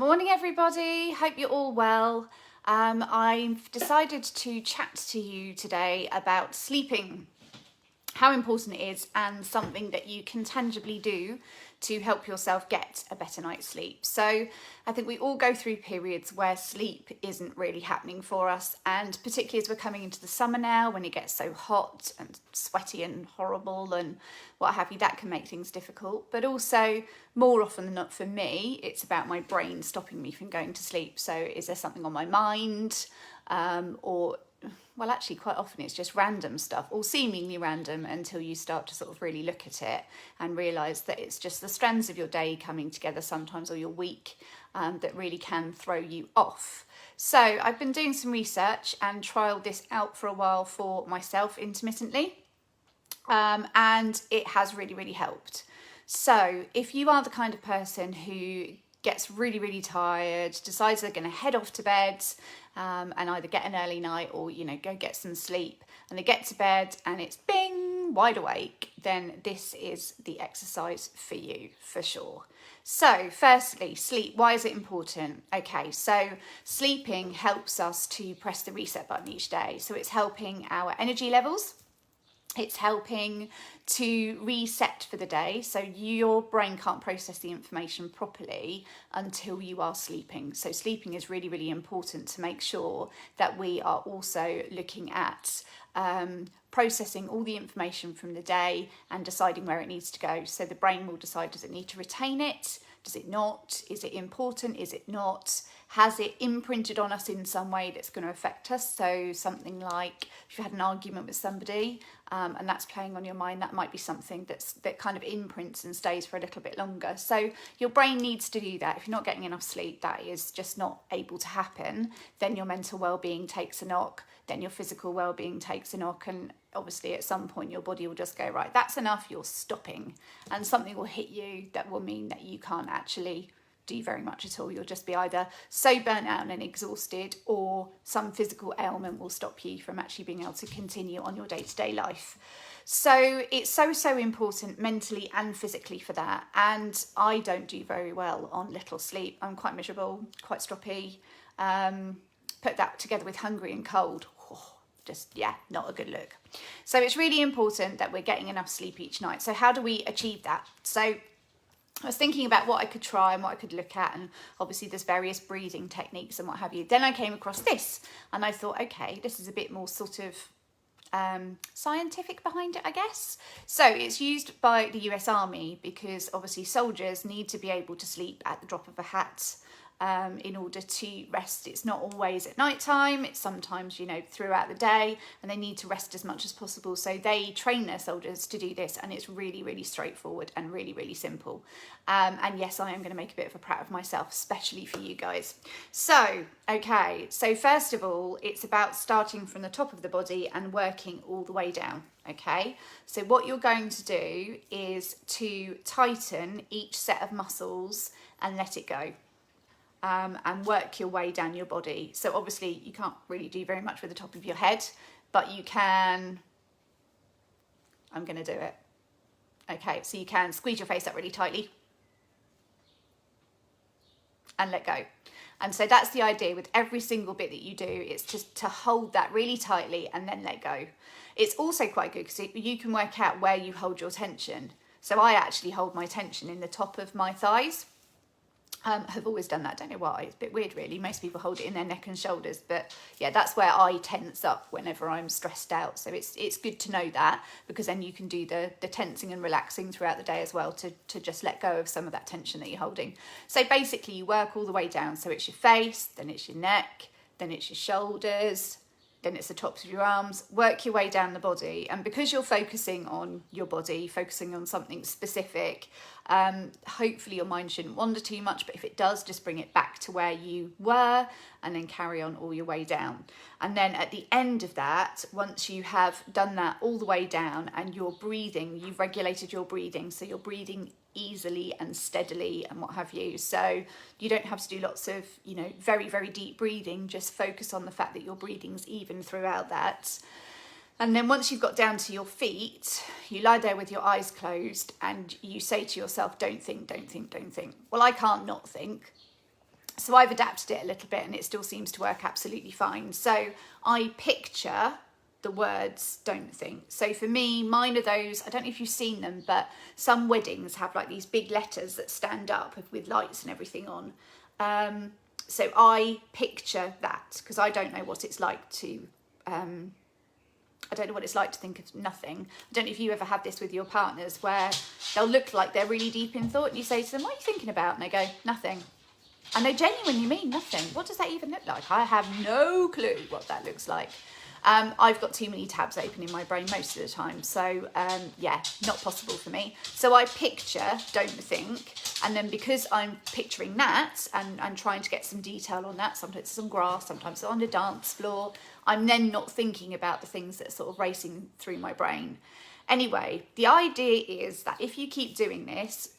Morning everybody, hope you're all well. I've decided to chat to you today about sleeping, how important it is, and something that you can tangibly do to help yourself get a better night's sleep. So I think we all go through periods where sleep isn't really happening for us, and particularly as we're coming into the summer now, when it gets so hot and sweaty and horrible and what have you, that can make things difficult. But also, more often than not for me, it's about my brain stopping me from going to sleep. So is there something on my mind, well, actually, quite often it's just random stuff, or seemingly random, until you start to sort of really look at it and realise that it's just the strands of your day coming together sometimes, or your week, that really can throw you off. So I've been doing some research and trialled this out for a while for myself intermittently, and it has really, really helped. So if you are the kind of person who gets really, really tired, decides they're going to head off to bed and either get an early night or, go get some sleep, and they get to bed and it's bing, wide awake, then this is the exercise for you, for sure. So firstly, sleep. Why is it important? Okay, so sleeping helps us to press the reset button each day. So it's helping our energy levels. It's helping to reset for the day, so your brain can't process the information properly until you are sleeping. So sleeping is really, really important to make sure that we are also looking at processing all the information from the day and deciding where it needs to go. So the brain will decide, does it need to retain it? Does it not? Is it important? Is it not? Has it imprinted on us in some way that's going to affect us? So something like if you had an argument with somebody and that's playing on your mind, that might be something that kind of imprints and stays for a little bit longer. So your brain needs to do that. If you're not getting enough sleep, that is just not able to happen. Then your mental well-being takes a knock. Then your physical well-being takes a knock, and obviously at some point your body will just go, right, that's enough, you're stopping, and something will hit you that will mean that you can't actually do very much at all. You'll just be either so burnt out and exhausted, or some physical ailment will stop you from actually being able to continue on your day-to-day life. So it's so important mentally and physically for that, and I don't do very well on little sleep. I'm quite miserable, quite stroppy. Put that together with hungry and cold, not a good look. So it's really important that we're getting enough sleep each night. So how do we achieve that? So I was thinking about what I could try and what I could look at, and obviously there's various breathing techniques and what have you. Then I came across this and I thought, okay, this is a bit more sort of scientific behind it, I guess. So it's used by the US Army because obviously soldiers need to be able to sleep at the drop of a hat. In order to rest. It's not always at night time, it's sometimes throughout the day, and they need to rest as much as possible. So they train their soldiers to do this, and it's really, really straightforward and really, really simple. And yes, I am going to make a bit of a prat of myself, especially for you guys. So first of all, it's about starting from the top of the body and working all the way down. Okay, so what you're going to do is to tighten each set of muscles and let it go. And work your way down your body. So obviously you can't really do very much with the top of your head, but you can, I'm going to do it. Okay, so you can squeeze your face up really tightly and let go. And so that's the idea with every single bit that you do. It's just to hold that really tightly and then let go. It's also quite good because you can work out where you hold your tension. So I actually hold my tension in the top of my thighs. Have always done that, don't know why. It's a bit weird really. Most people hold it in their neck and shoulders, but yeah, that's where I tense up whenever I'm stressed out. So it's good to know that, because then you can do the tensing and relaxing throughout the day as well to just let go of some of that tension that you're holding. So basically you work all the way down. So it's your face, then it's your neck, then it's your shoulders, then it's the tops of your arms. Work your way down the body, and because you're focusing on your body, focusing on something specific, hopefully your mind shouldn't wander too much, but if it does, just bring it back to where you were and then carry on all your way down. And then at the end of that, once you have done that all the way down and you're breathing, you've regulated your breathing, so you're breathing easily and steadily and what have you, so you don't have to do lots of very, very deep breathing. Just focus on the fact that your breathing's even throughout that. And then once you've got down to your feet, you lie there with your eyes closed and you say to yourself, don't think, don't think, don't think. Well, I can't not think. So I've adapted it a little bit and it still seems to work absolutely fine. So I picture the words don't think. So for me, mine are those, I don't know if you've seen them, but some weddings have like these big letters that stand up with lights and everything on. So I picture that because I don't know what it's like to think of nothing. I don't know if you ever had this with your partners where they'll look like they're really deep in thought and you say to them, what are you thinking about? And they go, nothing. And they genuinely mean nothing. What does that even look like? I have no clue what that looks like. I've got too many tabs open in my brain most of the time. So yeah, not possible for me. So I picture don't think. And then because I'm picturing that and trying to get some detail on that, sometimes it's on grass, sometimes it's on a dance floor, I'm then not thinking about the things that are sort of racing through my brain. Anyway, the idea is that if you keep doing this,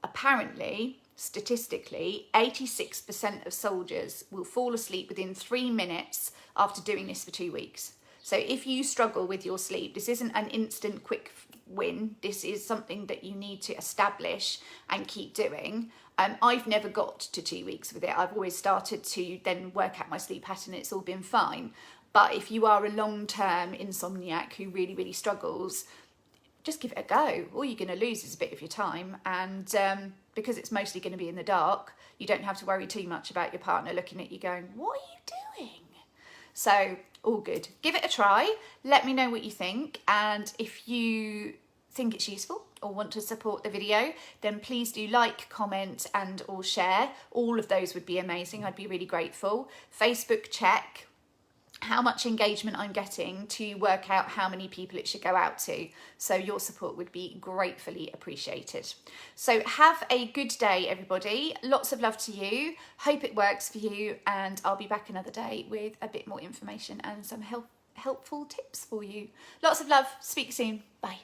apparently, statistically, 86% of soldiers will fall asleep within 3 minutes after doing this for 2 weeks. So if you struggle with your sleep, this isn't an instant quick win. This is something that you need to establish and keep doing. I've never got to 2 weeks with it. I've always started to then work out my sleep pattern. It's all been fine. But if you are a long-term insomniac who really, really struggles, just give it a go. All you're going to lose is a bit of your time. And because it's mostly going to be in the dark, you don't have to worry too much about your partner looking at you going, what are you doing? So all good. Give it a try. Let me know what you think. And if you think it's useful or want to support the video, then please do like, comment and or share. All of those would be amazing. I'd be really grateful. Facebook check how much engagement I'm getting to work out how many people it should go out to. So your support would be gratefully appreciated. So have a good day, everybody. Lots of love to you. Hope it works for you. And I'll be back another day with a bit more information and some helpful tips for you. Lots of love. Speak soon. Bye.